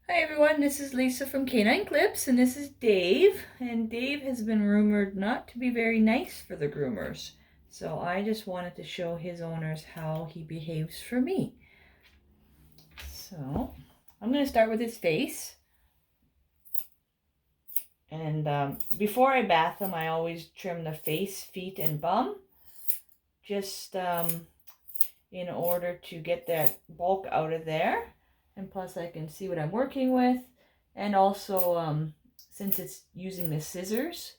Hi everyone, this is Lisa from Canine Clips, and this is Dave. And Dave has been rumored not to be very nice for the groomers. So I just wanted to show his owners how he behaves for me. So I'm going to start with his face. And before I bath him, I always trim the face, feet, and bum. Just in order to get that bulk out of there. And plus I can see what I'm working with. And also, since it's using the scissors,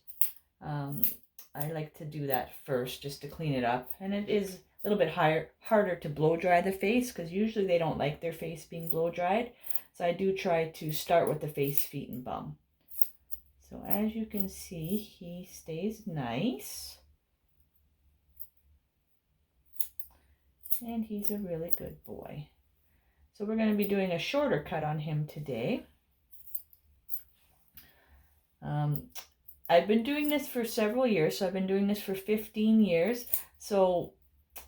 I like to do that first just to clean it up. And it is a little bit harder to blow dry the face because usually they don't like their face being blow dried. So I do try to start with the face, feet, and bum. So as you can see, he stays nice. And he's a really good boy. So we're going to be doing a shorter cut on him today. I've been doing this for several years, so I've been doing this for 15 years. So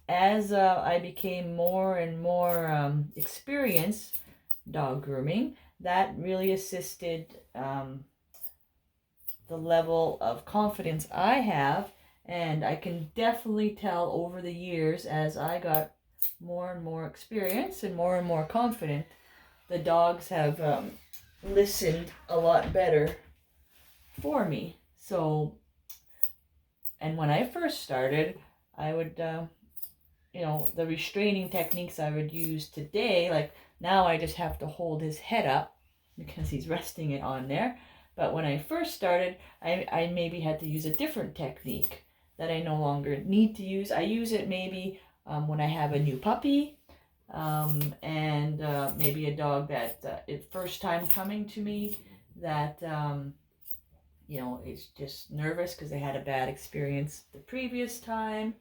as I became more and more experienced dog grooming, that really assisted the level of confidence I have. And I can definitely tell over the years as I got more and more experience and more confident, the dogs have listened a lot better for me. So, and when I first started, I would, the restraining techniques I would use today, like now I just have to hold his head up because he's resting it on there. But when I first started, I maybe had to use a different technique that I no longer need to use. I use it maybe when I have a new puppy and maybe a dog that is first time coming to me that is just nervous because they had a bad experience the previous time.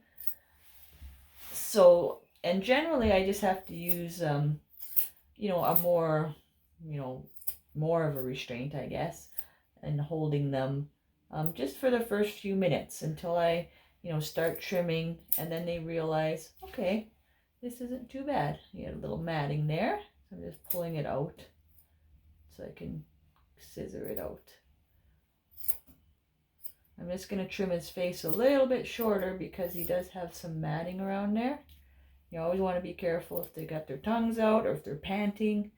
So, and generally I just have to use, a more, more of a restraint, I guess, and holding them just for the first few minutes until I, start trimming, and then they realize, okay, this isn't too bad. You had a little matting there. So I'm just pulling it out so I can scissor it out. I'm just going to trim his face a little bit shorter because he does have some matting around there. You always want to be careful if they got their tongues out or if they're panting.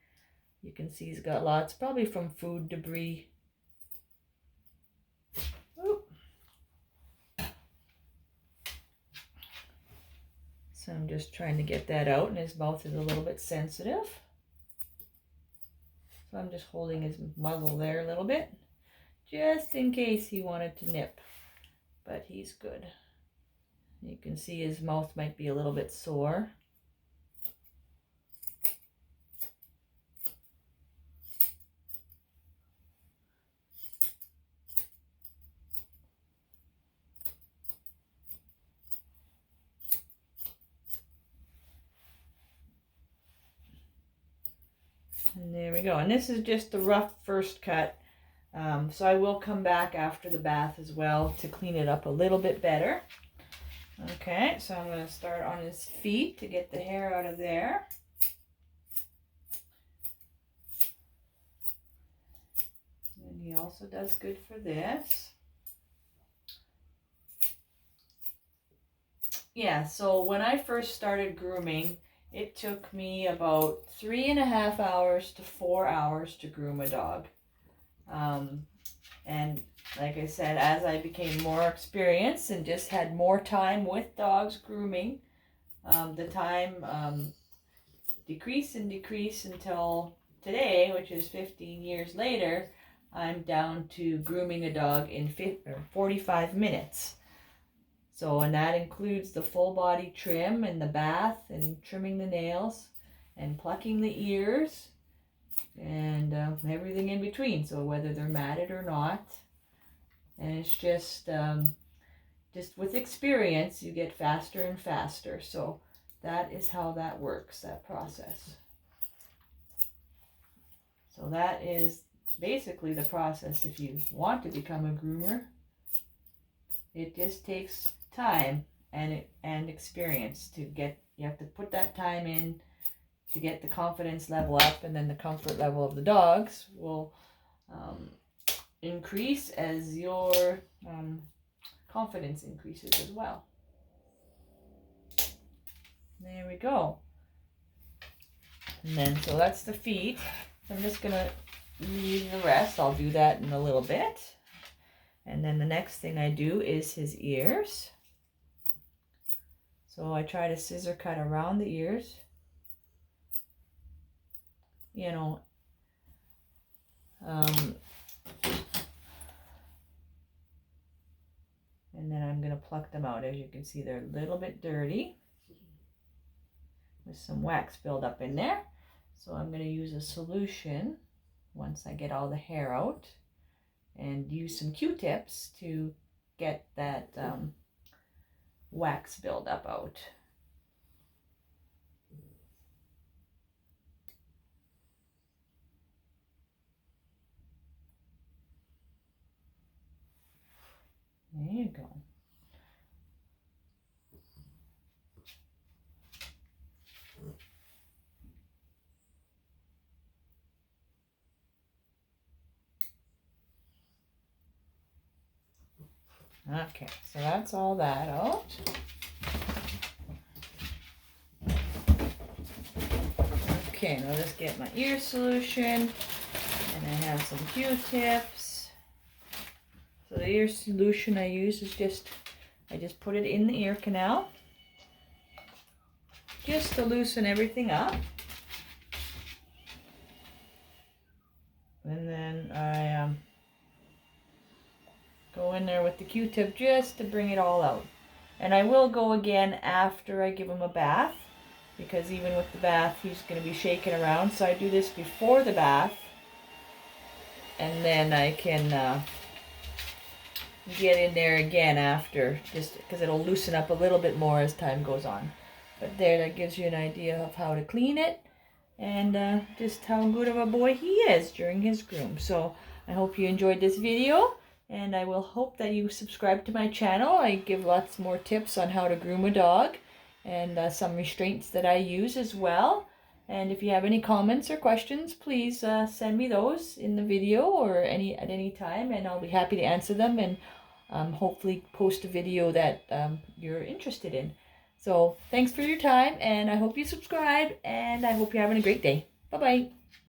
You can see he's got lots, probably from food debris. Oop. So I'm just trying to get that out, and his mouth is a little bit sensitive. So I'm just holding his muzzle there a little bit, just in case he wanted to nip. But he's good. You can see his mouth might be a little bit sore. And there we go. And this is just the rough first cut. So I will come back after the bath as well to clean it up a little bit better. Okay, so I'm going to start on his feet to get the hair out of there. And he also does good for this. Yeah, so when I first started grooming, it took me about 3.5 hours to 4 hours to groom a dog. And like I said, as I became more experienced and just had more time with dogs grooming, the time decreased and decreased until today, which is 15 years later, I'm down to grooming a dog in 45 minutes. So, and that includes the full body trim and the bath and trimming the nails and plucking the ears and everything in between. So whether they're matted or not. And it's just with experience, you get faster and faster. So that is how that works, that process. So that is basically the process if you want to become a groomer. It just takes time and experience to get. You have to put that time in to get the confidence level up, and then the comfort level of the dogs will increase as your confidence increases as well. There we go. And then, so that's the feet. I'm just going to leave the rest. I'll do that in a little bit. And then the next thing I do is his ears. So I try to scissor cut around the ears. You know, and then I'm going to pluck them out. As you can see, they're a little bit dirty with some wax buildup in there. So I'm going to use a solution once I get all the hair out, and use some Q-tips to get that wax buildup out. There you go. Okay, so that's all that out. Okay, and I'll just get my ear solution, and I have some Q-tips. So the ear solution I use is I just put it in the ear canal, just to loosen everything up. And then I go in there with the Q-tip just to bring it all out. And I will go again after I give him a bath, because even with the bath he's going to be shaking around. So I do this before the bath, and then I can get in there again after, just because it'll loosen up a little bit more as time goes on. But there, that gives you an idea of how to clean it, and just how good of a boy he is during his groom. So I hope you enjoyed this video, and I will hope that you subscribe to my channel. I give lots more tips on how to groom a dog, and some restraints that I use as well. And if you have any comments or questions, please send me those in the video or at any time, and I'll be happy to answer them, and hopefully post a video that you're interested in. So thanks for your time, and I hope you subscribe, and I hope you're having a great day. Bye-bye.